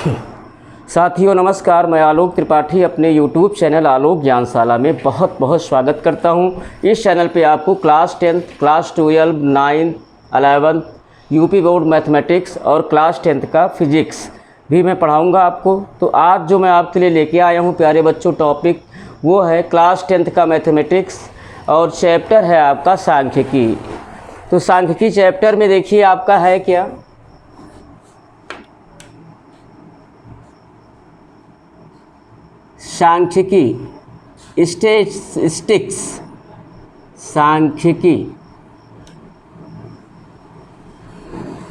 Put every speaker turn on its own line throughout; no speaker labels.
साथियों नमस्कार, मैं आलोक त्रिपाठी अपने YouTube चैनल आलोक ज्ञानशाला में बहुत बहुत स्वागत करता हूं। इस चैनल पे आपको class 10, class 12, 9, 11 UP board mathematics और क्लास 10 का फिजिक्स भी मैं पढ़ाऊंगा आपको। तो आज जो मैं आपके लिए लेके आया हूं प्यारे बच्चों टॉपिक, वो है क्लास 10 का मैथमेटिक्स और चैप्टर है आपका सांख्यिकी। तो सांख्यिकी चैप्टर में देखिए आपका है क्या, सांख्यिकी स्टैटिस्टिक्स।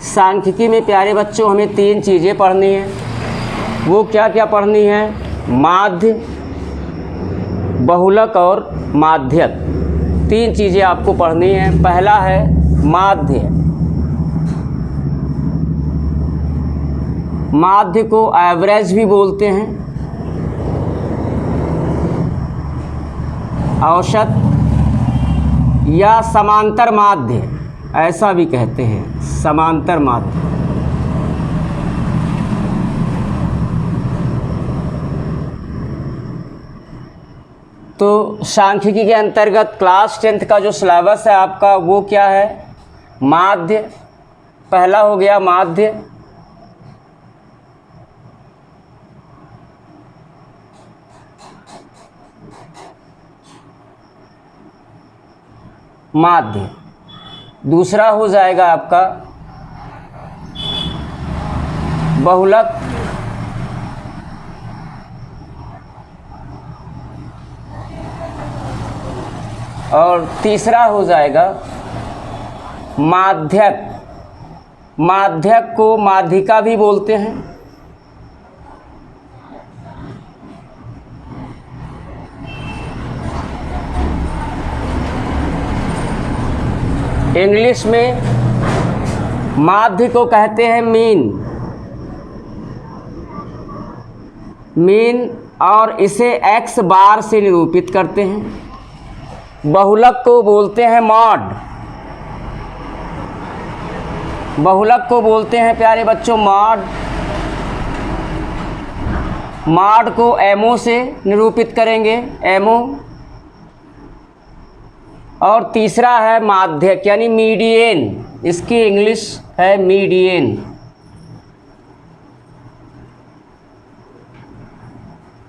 सांख्यिकी में प्यारे बच्चों हमें तीन चीज़ें पढ़नी हैं। वो क्या क्या पढ़नी है? माध्य, बहुलक और माध्यक। तीन चीज़ें आपको पढ़नी हैं। पहला है माध्य। माध्य को एवरेज भी बोलते हैं, औसत या समांतर माध्य ऐसा भी कहते हैं, समांतर माध्य। तो सांख्यिकी के अंतर्गत क्लास 10 का जो सिलेबस है आपका वो क्या है? माध्य। पहला हो गया माध्य। माध्य। दूसरा हो जाएगा आपका बहुलक। और तीसरा हो जाएगा माध्यक। माध्यक को माध्यिका भी बोलते हैं। इंग्लिश में माध्य को कहते हैं मीन। मीन, और इसे x बार से निरूपित करते हैं। बहुलक को बोलते हैं मॉड। बहुलक को बोलते हैं प्यारे बच्चों मॉड। मॉड को एमओ से निरूपित करेंगे, एमओ। और तीसरा है माध्यक यानी मीडियन। इसकी इंग्लिश है मीडियन।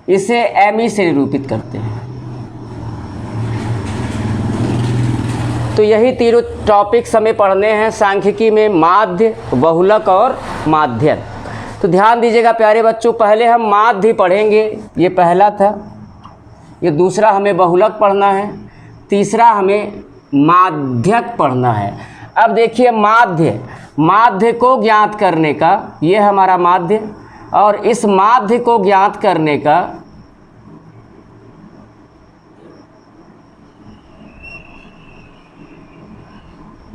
इसे एमई से निरूपित करते हैं। तो यही तीनों टॉपिक्स हमें पढ़ने हैं सांख्यिकी में, माध्य, बहुलक और माध्यक। तो ध्यान दीजिएगा प्यारे बच्चों, पहले हम माध्य पढ़ेंगे, ये पहला था। ये दूसरा हमें बहुलक पढ़ना है, तीसरा हमें माध्यक पढ़ना है। अब देखिए माध्य, माध्य को ज्ञात करने का, ये हमारा माध्य, और इस माध्य को ज्ञात करने का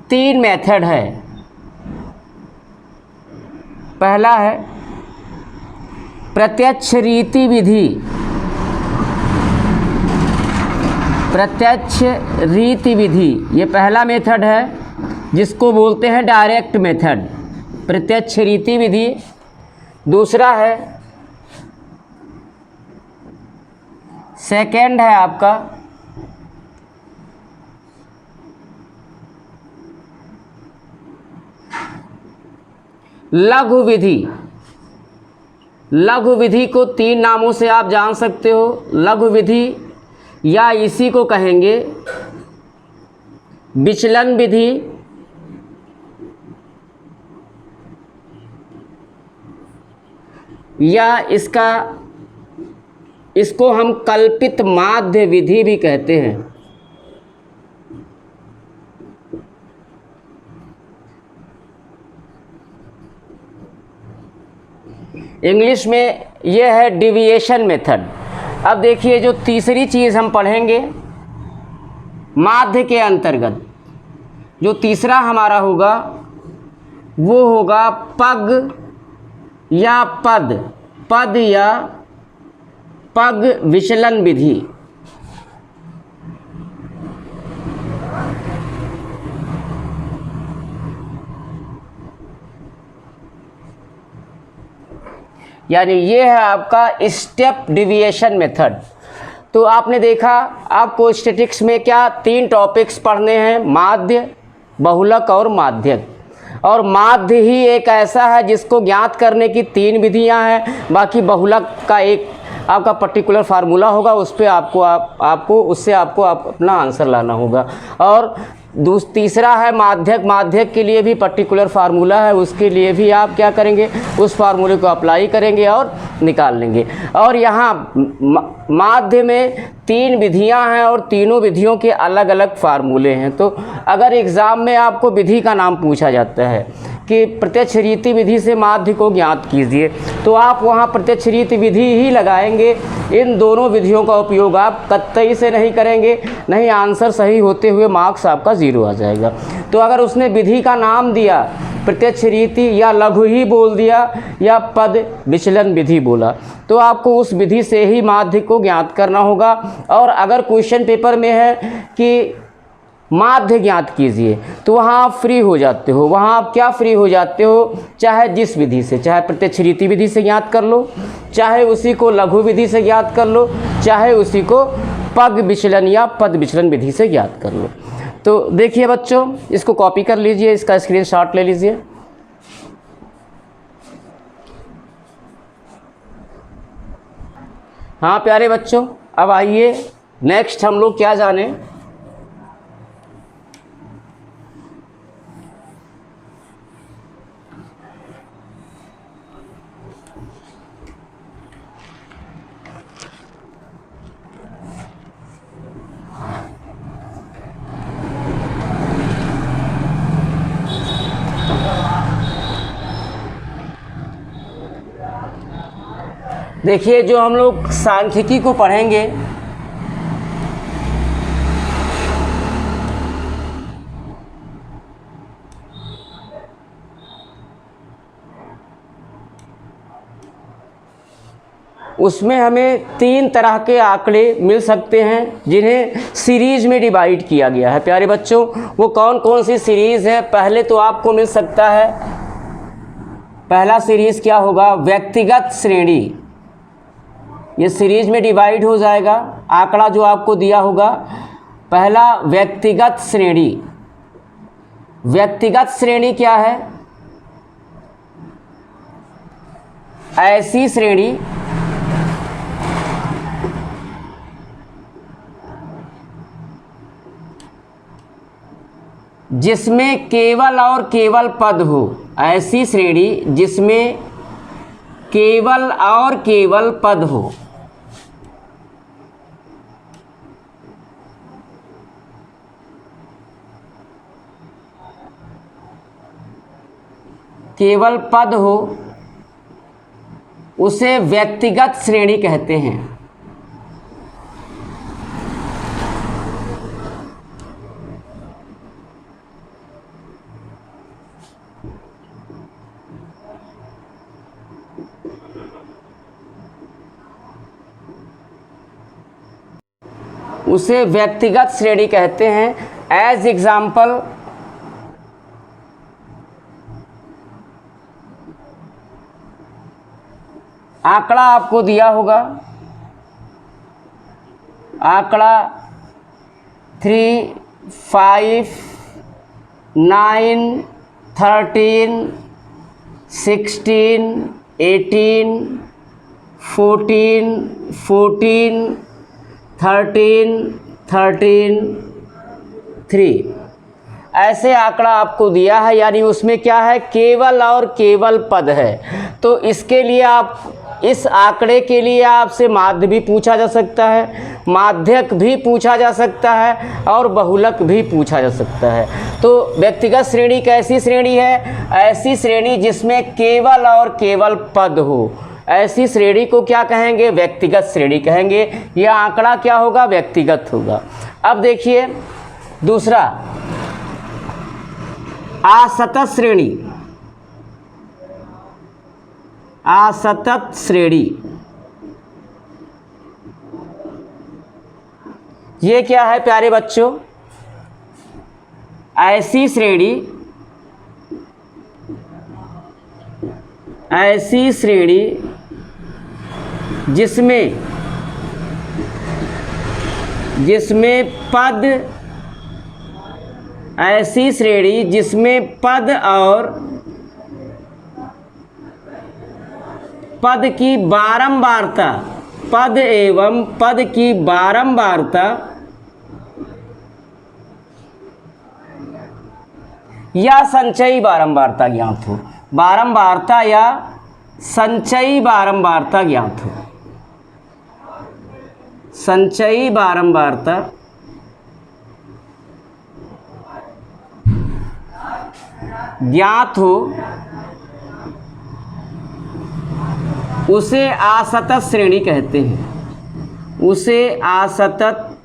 तीन मेथड है। पहला है प्रत्यक्ष रीति विधि। प्रत्यक्ष रीति विधि ये पहला मेथड है, जिसको बोलते हैं डायरेक्ट मेथड, प्रत्यक्ष रीति विधि। दूसरा है, सेकंड है आपका लघु विधि। लघु विधि को तीन नामों से आप जान सकते हो। लघु विधि या इसी को कहेंगे विचलन विधि, या इसको हम कल्पित माध्य विधि भी कहते हैं। इंग्लिश में यह है डिविएशन मेथड। अब देखिए जो तीसरी चीज़ हम पढ़ेंगे माध्य के अंतर्गत, जो तीसरा हमारा होगा वो होगा पग या पद, पद या पग विचलन विधि। यानी ये है आपका स्टेप डिविएशन मेथड। तो आपने देखा आपको स्टैटिस्टिक्स में क्या 3 टॉपिक्स पढ़ने हैं, माध्य, बहुलक और माध्यक। और माध्य ही एक ऐसा है जिसको ज्ञात करने की 3 विधियां हैं, बाकी बहुलक का एक आपका पर्टिकुलर फार्मूला होगा, उस पर आपको अपना आंसर लाना होगा। और तीसरा है माध्यक। माध्यक के लिए भी पर्टिकुलर फार्मूला है, उसके लिए भी आप क्या करेंगे, उस फार्मूले को अप्लाई करेंगे और निकाल लेंगे। और यहाँ माध्य में 3 विधियां हैं और तीनों विधियों के अलग अलग फार्मूले हैं। तो अगर एग्ज़ाम में आपको विधि का नाम पूछा जाता है कि प्रत्यक्ष रीति विधि से माध्य को ज्ञात कीजिए, तो आप वहाँ प्रत्यक्ष रीति विधि ही लगाएंगे। इन दोनों विधियों का उपयोग आप कतई से नहीं करेंगे, नहीं आंसर सही होते हुए मार्क्स आपका 0 आ जाएगा। तो अगर उसने विधि का नाम दिया प्रत्यक्ष रीति या लघु ही बोल दिया या पद विचलन विधि बोला, तो आपको उस विधि से ही माध्य को ज्ञात करना होगा। और अगर क्वेश्चन पेपर में है कि माध्य ज्ञात कीजिए, तो वहाँ आप फ्री हो जाते हो। वहाँ आप क्या फ्री हो जाते हो, चाहे जिस विधि से, चाहे प्रत्यक्ष रीति विधि से ज्ञात कर लो, चाहे उसी को लघु विधि से ज्ञात कर लो, चाहे उसी को पग विचलन या पद विचलन विधि से ज्ञात कर लो। तो देखिए बच्चों, इसको कॉपी कर लीजिए, इसका स्क्रीनशॉट ले लीजिए। हाँ प्यारे बच्चों, अब आइए नेक्स्ट हम लोग क्या जाने। देखिए, जो हम लोग सांख्यिकी को पढ़ेंगे, उसमें हमें 3 तरह के आंकड़े मिल सकते हैं जिन्हें सीरीज में डिवाइड किया गया है। प्यारे बच्चों, वो कौन कौन सी सीरीज़ है? पहले तो आपको मिल सकता है, पहला सीरीज़ क्या होगा, व्यक्तिगत श्रेणी। ये सीरीज में डिवाइड हो जाएगा। आंकड़ा जो आपको दिया होगा, पहला व्यक्तिगत श्रेणी। व्यक्तिगत श्रेणी क्या है? ऐसी श्रेणी जिसमें केवल और केवल पद हो। ऐसी श्रेणी जिसमें केवल और केवल पद हो। केवल पद हो, उसे व्यक्तिगत श्रेणी कहते हैं। उसे व्यक्तिगत श्रेणी कहते हैं। एज एग्जाम्पल, आंकड़ा आपको दिया होगा, आंकड़ा 3, 5, 9, 13, 16, 18, 14, 13, 3 ऐसे आंकड़ा आपको दिया है। यानी उसमें क्या है, केवल और केवल पद है। तो इसके लिए आप, इस आंकड़े के लिए आपसे माध्य भी पूछा जा सकता है, माध्यक भी पूछा जा सकता है और बहुलक भी पूछा जा सकता है। तो व्यक्तिगत श्रेणी कैसी श्रेणी है? ऐसी श्रेणी जिसमें केवल और केवल पद हो, ऐसी श्रेणी को क्या कहेंगे? व्यक्तिगत श्रेणी कहेंगे। यह आंकड़ा क्या होगा? व्यक्तिगत होगा। अब देखिए दूसरा, असतत श्रेणी। असतत श्रेणी ये क्या है प्यारे बच्चों? ऐसी श्रेणी, ऐसी श्रेणी जिसमें पद, ऐसी श्रेणी जिसमें पद और पद की बारंबारता, पद एवं पद की बारंबारता या संचयी बारंबारता ज्ञात हो। बारंबारता या संचयी बारंबारता ज्ञात हो। संचयी बारंबारता ज्ञात हो, उसे असतत श्रेणी कहते हैं। उसे असतत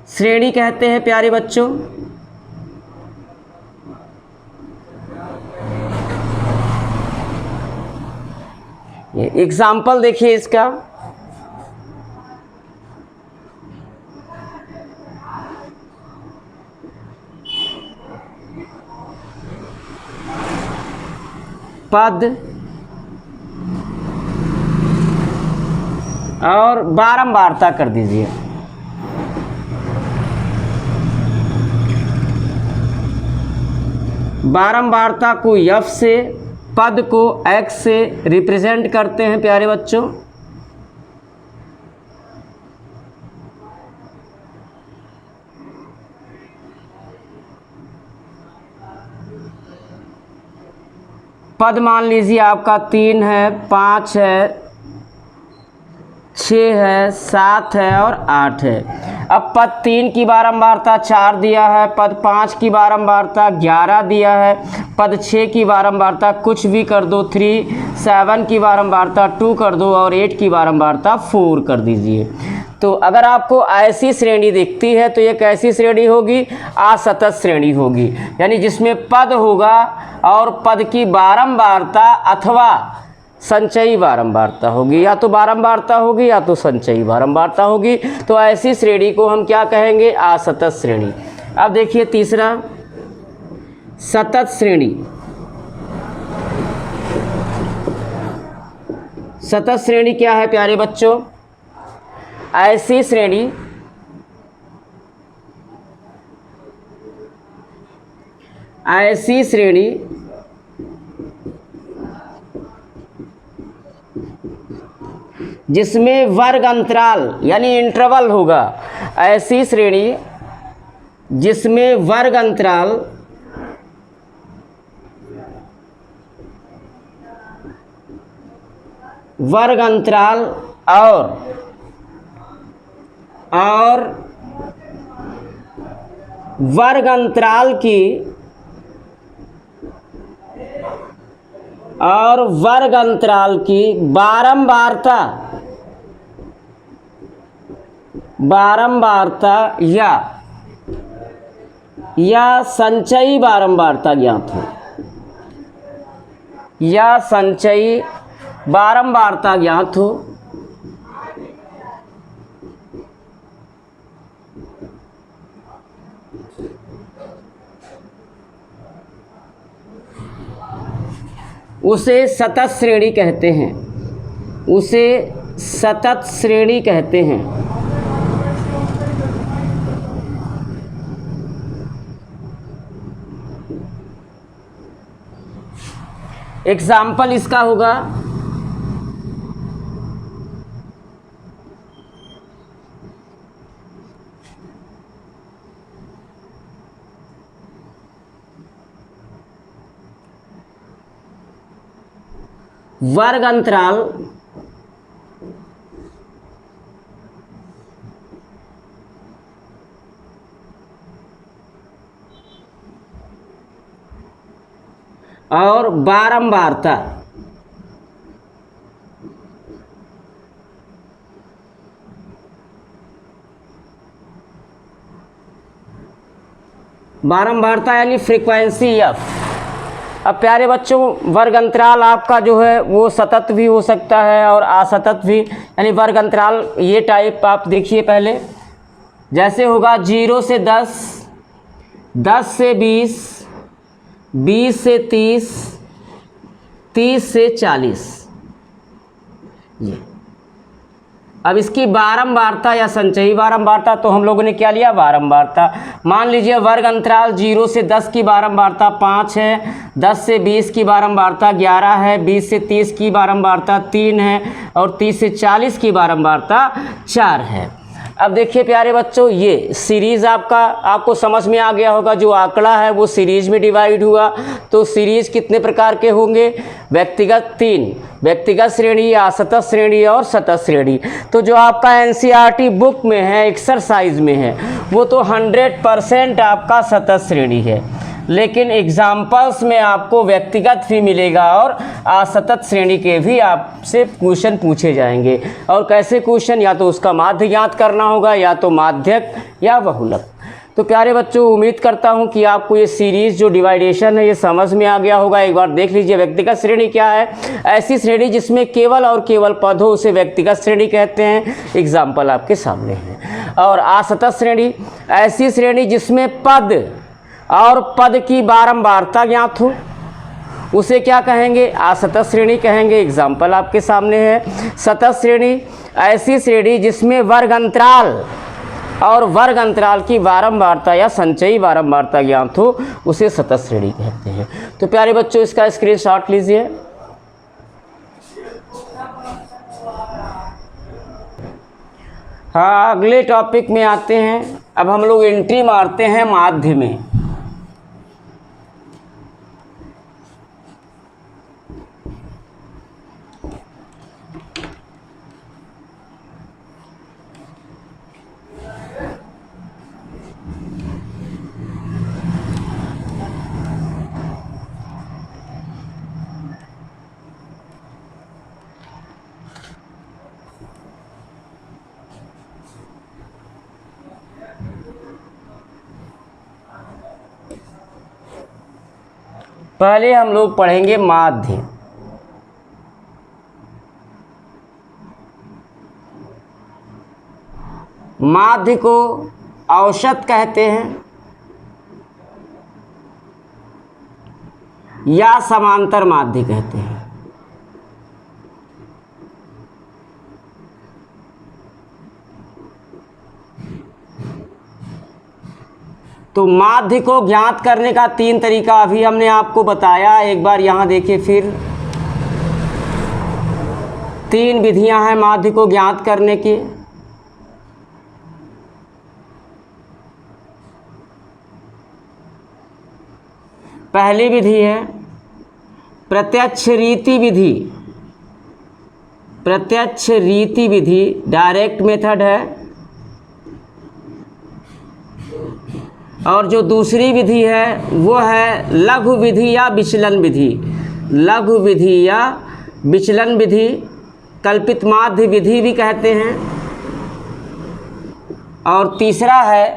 श्रेणी कहते हैं प्यारे बच्चों। एग्जाम्पल देखिए इसका। पद और बारंबारता कर दीजिए। बारंबारता को F से, पद को X से रिप्रेजेंट करते हैं प्यारे बच्चों। पद मान लीजिए आपका 3 है, 5 है, 6 है, 7 है और 8 है। अब पद 3 की बारंबारता 4 दिया है, पद 5 की बारंबारता 11 दिया है, पद 6 की बारंबारता कुछ भी कर दो 3, 7 की बारंबारता 2 कर दो और 8 की बारंबारता 4 कर दीजिए। तो अगर आपको ऐसी श्रेणी दिखती है तो ये कैसी श्रेणी होगी? असतत श्रेणी होगी, यानी जिसमें पद होगा और पद की बारंबारता अथवा संचयी बारंबारता होगी। या तो बारंबारता होगी या तो संचयी बारंबारता होगी। तो ऐसी श्रेणी को हम क्या कहेंगे? असतत श्रेणी। अब देखिए तीसरा, सतत श्रेणी। सतत श्रेणी क्या है प्यारे बच्चों? ऐसी श्रेणी जिसमें वर्ग अंतराल यानी इंटरवल होगा। ऐसी श्रेणी जिसमें वर्ग अंतराल और वर्ग अंतराल की बारंबारता या संचयी बारंबारता ज्ञात हो। या संचयी बारंबारता ज्ञात हो। उसे सतत श्रेणी कहते हैं। उसे सतत श्रेणी कहते हैं। एग्जाम्पल इसका होगा वर्ग अंतराल और बारंबारता। बारंबारता यानी फ्रीक्वेंसी एफ। अब प्यारे बच्चों, वर्ग अंतराल आपका जो है वो सतत भी हो सकता है और असतत भी। यानी वर्ग अंतराल ये टाइप आप देखिए पहले, जैसे होगा 0 से 10, 10 से 20, 20 से 30, 30 से 40। ये। अब इसकी बारंबारता या संचयी बारंबारता, तो हम लोगों ने क्या लिया, बारंबारता। मान लीजिए वर्ग अंतराल 0 से 10 की बारंबारता 5 है, 10 से 20 की बारंबारता 11 है, 20 से 30 की बारंबारता 3 है और 30 से 40 की बारंबारता 4 है। अब देखिए प्यारे बच्चों, ये सीरीज़ आपको समझ में आ गया होगा। जो आंकड़ा है वो सीरीज में डिवाइड हुआ, तो सीरीज कितने प्रकार के होंगे, व्यक्तिगत 3, व्यक्तिगत श्रेणी, असतत श्रेणी और सतत श्रेणी। तो जो आपका एनसीईआरटी बुक में है, एक्सरसाइज में है, वो तो 100% आपका सतत श्रेणी है, लेकिन एग्जाम्पल्स में आपको व्यक्तिगत भी मिलेगा और असतत श्रेणी के भी आपसे क्वेश्चन पूछे जाएंगे। और कैसे क्वेश्चन, या तो उसका माध्य ज्ञात करना होगा, या तो माध्यक या बहुलक। तो प्यारे बच्चों, उम्मीद करता हूं कि आपको ये सीरीज़ जो डिवाइडेशन है ये समझ में आ गया होगा। एक बार देख लीजिए, व्यक्तिगत श्रेणी क्या है, ऐसी श्रेणी जिसमें केवल और केवल पद हो उसे व्यक्तिगत श्रेणी कहते हैं। एग्जाम्पल आपके सामने है। और असतत श्रेणी, ऐसी श्रेणी जिसमें पद और पद की बारंबारता ज्ञात हो, उसे क्या कहेंगे, असतत श्रेणी कहेंगे। एग्जाम्पल आपके सामने है। सतत श्रेणी, ऐसी श्रेणी जिसमें वर्ग अंतराल और वर्ग अंतराल की बारंबारता या संचयी बारंबारता ज्ञात हो, उसे सतत श्रेणी कहते हैं। तो प्यारे बच्चों, इसका स्क्रीनशॉट लीजिए। हाँ, अगले टॉपिक में आते हैं। अब हम लोग एंट्री मारते हैं माध्य में। पहले हम लोग पढ़ेंगे माध्य। माध्य को औसत कहते हैं या समांतर माध्य कहते हैं। तो माध्य को ज्ञात करने का 3 तरीका अभी हमने आपको बताया। एक बार यहाँ देखिए, फिर 3 विधियां हैं माध्य को ज्ञात करने की। पहली विधि है प्रत्यक्ष रीति विधि। प्रत्यक्ष रीति विधि डायरेक्ट मेथड है। और जो दूसरी विधि है वो है लघु विधि या विचलन विधि। लघु विधि या विचलन विधि, कल्पित माध्य विधि भी कहते हैं। और तीसरा है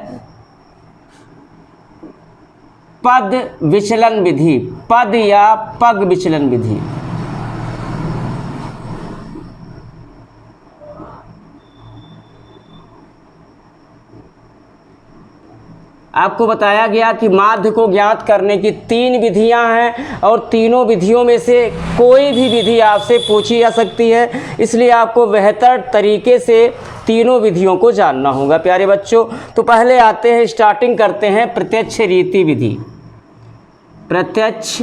पद विचलन विधि, पद या पग विचलन विधि। आपको बताया गया कि माध्य को ज्ञात करने की 3 विधियां हैं और तीनों विधियों में से कोई भी विधि आपसे पूछी जा सकती है, इसलिए आपको बेहतर तरीके से तीनों विधियों को जानना होगा प्यारे बच्चों। तो पहले आते हैं, स्टार्टिंग करते हैं प्रत्यक्ष रीति विधि। प्रत्यक्ष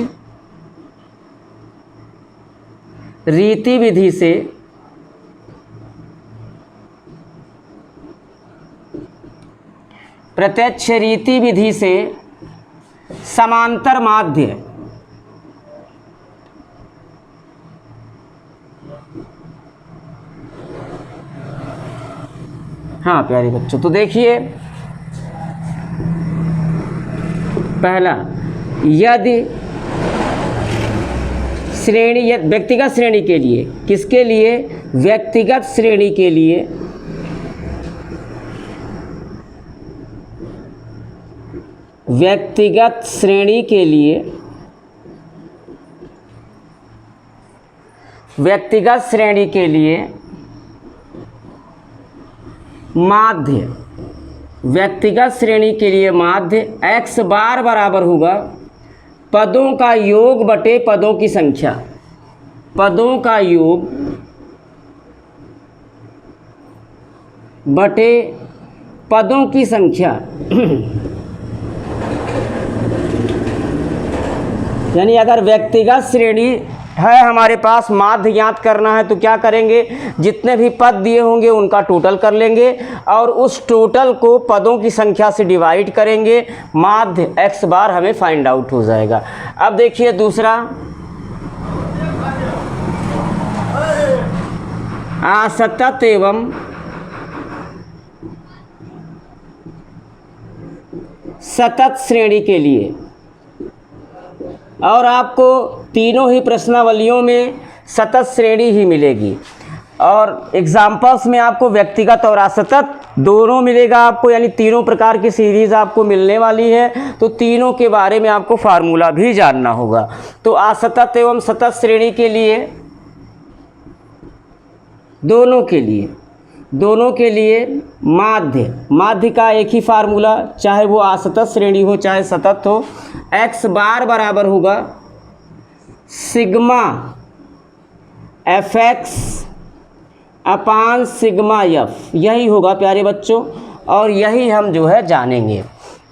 रीति विधि से प्रत्यक्ष रीति विधि से समांतर माध्य। हाँ प्यारे बच्चों, तो देखिए पहला, यदि श्रेणी, व्यक्तिगत श्रेणी के लिए, किसके लिए, व्यक्तिगत श्रेणी के लिए व्यक्तिगत श्रेणी के लिए व्यक्तिगत श्रेणी के लिए माध्य, व्यक्तिगत श्रेणी के लिए माध्य x बार बराबर होगा पदों का योग बटे पदों की संख्या। पदों का योग बटे पदों की संख्या यानी अगर व्यक्तिगत श्रेणी है हमारे पास, माध्य ज्ञात करना है तो क्या करेंगे, जितने भी पद दिए होंगे उनका टोटल कर लेंगे और उस टोटल को पदों की संख्या से डिवाइड करेंगे, माध्य x बार हमें फाइंड आउट हो जाएगा। अब देखिए दूसरा, असतत एवं सतत श्रेणी के लिए, और आपको तीनों ही प्रश्नावलियों में सतत श्रेणी ही मिलेगी और एग्जाम्पल्स में आपको व्यक्तिगत और असतत दोनों मिलेगा आपको, यानी तीनों प्रकार की सीरीज़ आपको मिलने वाली है। तो तीनों के बारे में आपको फार्मूला भी जानना होगा। तो असतत एवं सतत श्रेणी के लिए, दोनों के लिए माध्य का एक ही फार्मूला, चाहे वो असतत श्रेणी हो चाहे सतत हो, x बार बराबर होगा सिग्मा fx अपान सिग्मा f, यही होगा प्यारे बच्चों। और यही हम जो है जानेंगे।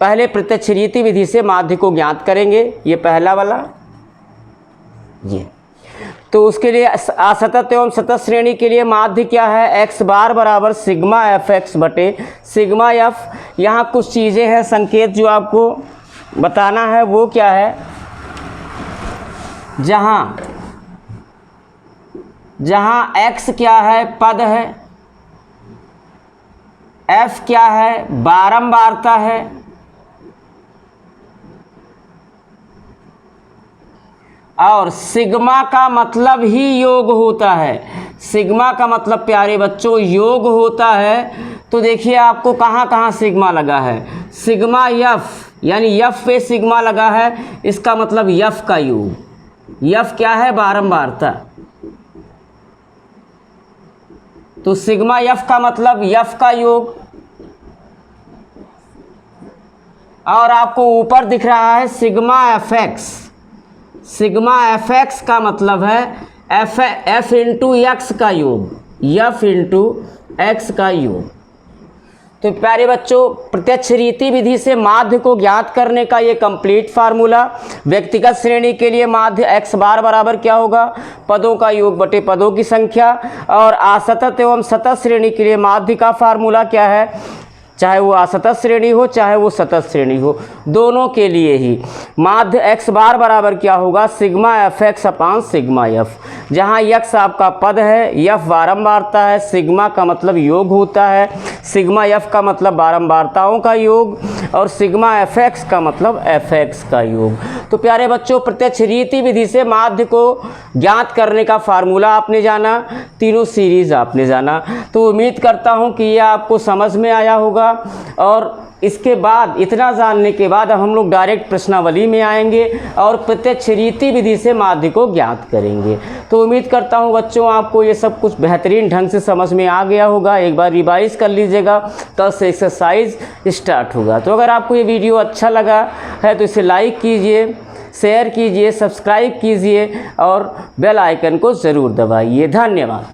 पहले प्रत्यक्ष रीति विधि से माध्य को ज्ञात करेंगे, ये पहला वाला ये। तो उसके लिए असतत एवं सतत श्रेणी के लिए माध्य क्या है, x बार बराबर सिग्मा fx बटे सिग्मा f। यहाँ कुछ चीज़ें हैं, संकेत जो आपको बताना है वो क्या है, जहाँ x क्या है, पद है, f क्या है, बारंबारता है, और सिग्मा का मतलब ही योग होता है। सिग्मा का मतलब प्यारे बच्चों योग होता है। तो देखिए आपको कहाँ कहाँ सिग्मा लगा है, सिग्मा यफ, यानी यफ पे सिग्मा लगा है, इसका मतलब यफ का योग। यफ क्या है, बारंबारता। तो सिग्मा यफ का मतलब यफ का योग। और आपको ऊपर दिख रहा है सिग्मा एफएक्स, सिग्मा fx का मतलब है f इंटू एक्स का योग, f इंटू एक्स का योग। तो प्यारे बच्चों प्रत्यक्ष रीति विधि से माध्य को ज्ञात करने का ये कंप्लीट फार्मूला। व्यक्तिगत श्रेणी के लिए माध्य x बार बराबर क्या होगा, पदों का योग बटे पदों की संख्या। और असतत एवं सतत श्रेणी के लिए माध्य का फार्मूला क्या है, चाहे वो असतत श्रेणी हो चाहे वो सतत श्रेणी हो, दोनों के लिए ही माध्य x बार बराबर क्या होगा, सिग्मा fx अपान सिग्मा f। जहाँ x आपका पद है, f बारंबारता है, सिग्मा का मतलब योग होता है, सिग्मा f का मतलब बारंबारताओं का योग, और सिग्मा fx का मतलब fx का योग। तो प्यारे बच्चों प्रत्यक्ष रीति विधि से माध्य को ज्ञात करने का फार्मूला आपने जाना, तीनों सीरीज आपने जाना। तो उम्मीद करता हूँ कि ये आपको समझ में आया होगा। और इसके बाद, इतना जानने के बाद अब हम लोग डायरेक्ट प्रश्नावली में आएंगे और प्रत्यक्ष रीति विधि से माध्य को ज्ञात करेंगे। तो उम्मीद करता हूँ बच्चों आपको ये सब कुछ बेहतरीन ढंग से समझ में आ गया होगा। एक बार रिवाइज कर लीजिएगा, कल से एक्सरसाइज स्टार्ट होगा। तो अगर आपको ये वीडियो अच्छा लगा है तो इसे लाइक कीजिए, शेयर कीजिए, सब्सक्राइब कीजिए और बेल आइकन को ज़रूर दबाइए। धन्यवाद।